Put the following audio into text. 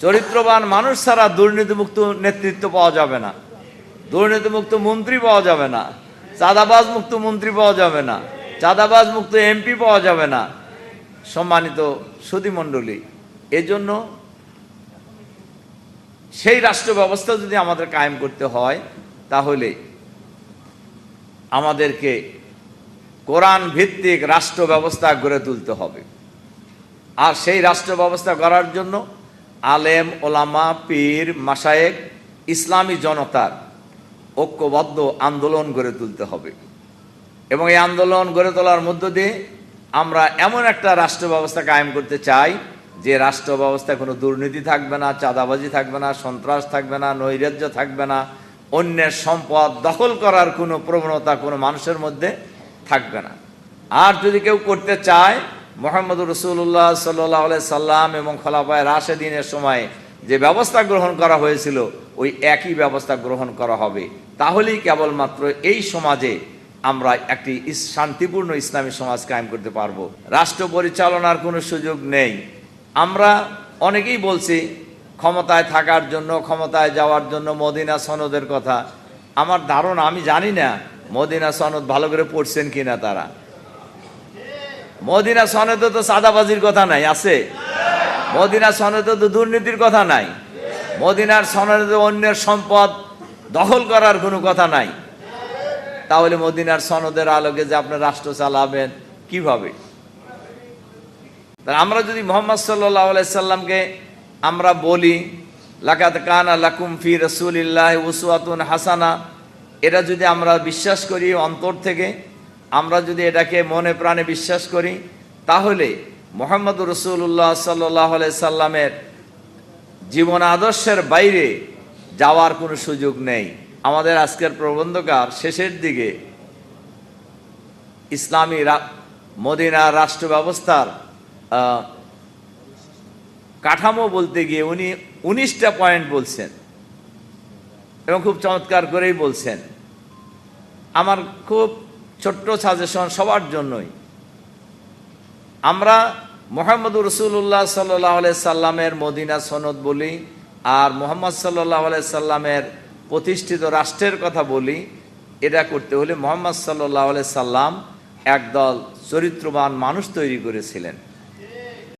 চরিত্রবান মানুষ ছাড়া দুর্নীতিমুক্ত নেতৃত্ব পাওয়া যাবে না, দুর্নীতিমুক্ত মন্ত্রী পাওয়া যাবে না, চাঁদাবাজ মুক্ত মন্ত্রী পাওয়া যাবে না, চাঁদাবাজ মুক্ত এমপি পাওয়া যাবে না। সম্মানিত সুধীমণ্ডলী, এজন্য সেই রাষ্ট্র ব্যবস্থা যদি আমাদের কায়েম করতে হয়, তাহলে আমাদেরকে কোরআন ভিত্তিক রাষ্ট্র ব্যবস্থা গড়ে তুলতে হবে। আর সেই রাষ্ট্র ব্যবস্থা গড়ার জন্য আলেম, ওলামা, পীর, মাশায়েখ, ইসলামী জনতার ঐক্যবদ্ধ আন্দোলন গড়ে তুলতে হবে। এবং এই আন্দোলন গড়ে তোলার মধ্য দিয়ে আমরা এমন একটা রাষ্ট্র ব্যবস্থা কায়েম করতে চাই যে রাষ্ট্র ব্যবস্থায় কোনো দুর্নীতি থাকবে না, চাঁদাবাজি থাকবে না, সন্ত্রাস থাকবে না, নৈরাজ্য থাকবে না, অন্যের সম্পদ দখল করার কোনো প্রবণতা কোনো মানুষের মধ্যে থাকবে না। আর যদি কেউ করতে চায়, মুহাম্মদ রাসূলুল্লাহ সাল্লাল্লাহু আলাইহি সাল্লাম এবং খোলাফায়ে রাশেদিনের সময় যে ব্যবস্থা গ্রহণ করা হয়েছিল ওই একই ব্যবস্থা গ্রহণ করা হবে। তাহলেই কেবলমাত্র এই সমাজে আমরা একটি শান্তিপূর্ণ ইসলামী সমাজ কায়েম করতে পারবো। রাষ্ট্র পরিচালনার কোনো সুযোগ নেই। আমরা অনেকেই বলছি ক্ষমতায় থাকার জন্য, ক্ষমতায় যাওয়ার জন্য মদিনা সনদের কথা। আমার ধারণা, আমি জানি না মদিনা সনদ ভালো করে পড়ছেন কিনা তারা। মদিনা সনদে তো চাঁদাবাজির কথা নাই, আছে? মদিনা সনদে তো দুর্নীতির কথা নাই, মদিনার সনদে অন্যের সম্পদ দখল করার কোনো কথা নাই। তাহলে মদিনার সনদের আলোকে যে আপনি রাষ্ট্র চালাবেন কিভাবে? আমরা যদি মুহাম্মদ সাল্লাল্লাহু আলাইহি সাল্লামকে আমরা বলি লাকাদ কানা লাকুম ফি রাসূলিল্লাহি উসওয়াতুন হাসানা, এটা যদি আমরা বিশ্বাস করি অন্তর থেকে, আমরা যদি এটাকে মনে প্রাণে বিশ্বাস করি, তাহলে মুহাম্মদ রাসূলুল্লাহ সাল্লাল্লাহু আলাইহি সাল্লামের জীবন আদর্শের বাইরে যাওয়ার কোনো সুযোগ নেই। আমাদের আজকের প্রবন্ধকার শেষের দিকে ইসলামী মদিনার রাষ্ট্র ব্যবস্থার কাঠামো বলতে গিয়ে উনি 19টা পয়েন্ট বলছেন এবং খুব চমৎকার করেই বলছেন। আমার খুব ছোট্ট সাজেশন সবার জন্যই, আমরা মুহাম্মদুর রাসূলুল্লাহ সাল্লাল্লাহু আলাইহি সাল্লামের মদিনা সনদ বলি আর মুহাম্মদ সাল্লাল্লাহু আলাইহি সাল্লামের প্রতিষ্ঠিত রাষ্ট্রের কথা বলি, এটা করতে হলে মুহাম্মদ সাল্লাল্লাহু আলাইহি সাল্লাম একদল চরিত্রবান মানুষ তৈরি করেছিলেন।